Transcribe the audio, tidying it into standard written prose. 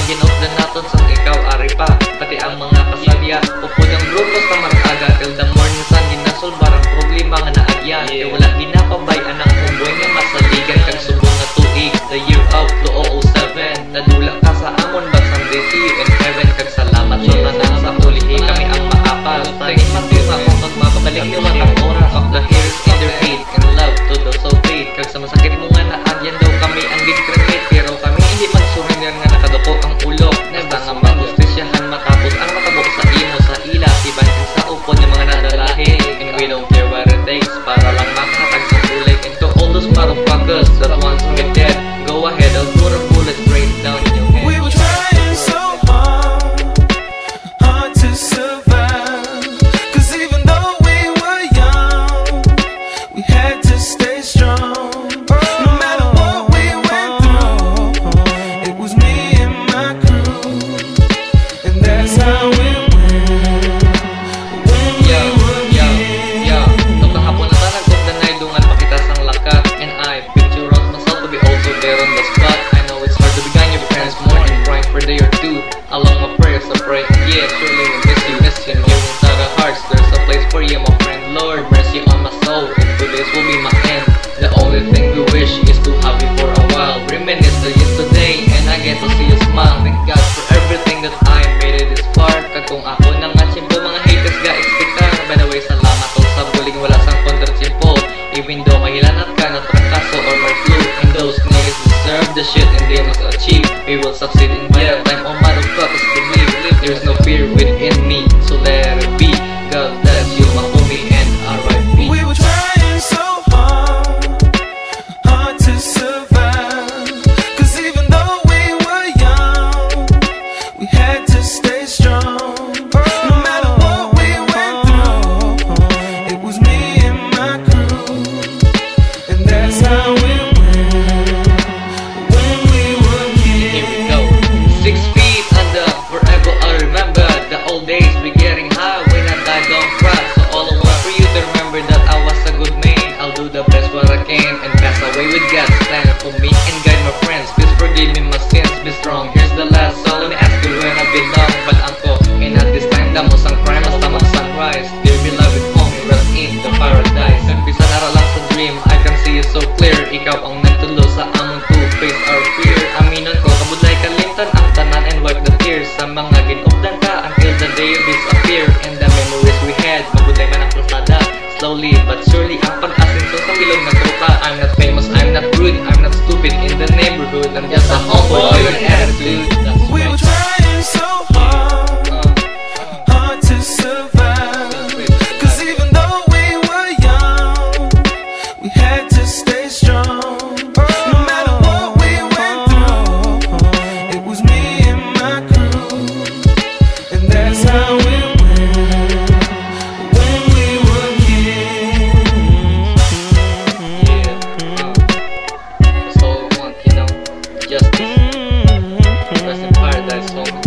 ginotdan naton sang ikaw ari pa. Pati ang mga kasalya upod ang grupos na markaga till the morning sun ginasolbar ang problema nga naagyan. Kaya wala ginapabayan ang umboy nga masaligan kag subong nga tuig. The year of 2007 nadula ka sa amon bagsang day see you in heaven kag salamat sa tanan sa ulihi kami ang maapal. Tanging matima kung kag mapabalik ni watang oras of the heroes in their feet in love to those so great. Kag sa masakit mo nga naagyan daw kami ang discredit, pero kami hindi mag-surrender nga nakadoko ang ulo. Basta nga magustisyahan matapos ang makabuk sa imo sa ila tiban sa upon yung mga nadalahi. And we don't care what it takes para lang makahatag sa kulay. And to all those motherfuckers that wants me dead, go ahead, I'll put a bullet straight down in your head. We were trying so hard to survive. Cause even though we were young, we had to stay strong. No matter what we went through, it was me and my crew, and that's how it went when we were young. Nung kahapon na tanagod na naidungan pakita sang lakat, and I picture out myself to be also there on the spot. I know it's hard to be gone your parents more and crying for a day or two. Along my prayers I pray, yeah, surely we miss you. Here inside our hearts, there's a place for you, my friend. Lord, mercy on my soul, and today's will be my end. The only thing we wish is to have you for a while. Reminisce the yesterday, and I get to see you smile. Thank God for everything that I made it this far. Kag kung ako nang atsimpo, mga haters ga expectar. By the way, salamat o sa buling wala sang kontrachimpo. Even though mahilanat ka na trakaso or may flu, and those niggas deserve the shit and they must achieve. We will succeed in by the time, oh motherfuckers believe. There's no fear within me, so let it be. God bless you, my homie, and R.I.P. We were trying so hard to survive. Cause even though we were young, we had to stay strong. No matter what we went through, it was me and my crew, and that's how it went when we were Here we go. 6 feet under, forever I'll remember the old days. We getting high when I die, don't cry. So all I want for you to remember that I was a good man. I'll do the best what I can and pass away with God's plan for me and guide my friends. Please forgive me my sins, be strong. Here's the last song, let me ask you where I belong. But ako, and at this time, damos ang crime, hasta mag-sunrise. Dear beloved home, rest in the paradise. Nagpisa na lang sa dream, I can see you so clear. Ikaw ang nagtulo sa among to face our fear. Aminon ko, kabudlay kalimtan ang tanan and wipe the tears. Sa mga ginupdan ka until the day you disappear. And the memories we had, mabudlay man ang plasada. Slowly but surely ang pag-asinso sa bilog ng tropa. I'm not famous, I'm not rude, I'm not stupid in the neighborhood. I'm just a homeboy with an attitude. We were trying so hard to survive. Cause even though we were young, we had to stay strong. No matter what we went through, it was me and my crew, and that's how it went when we were kids. That's all I want, you know. Justice. Rest in paradise, home.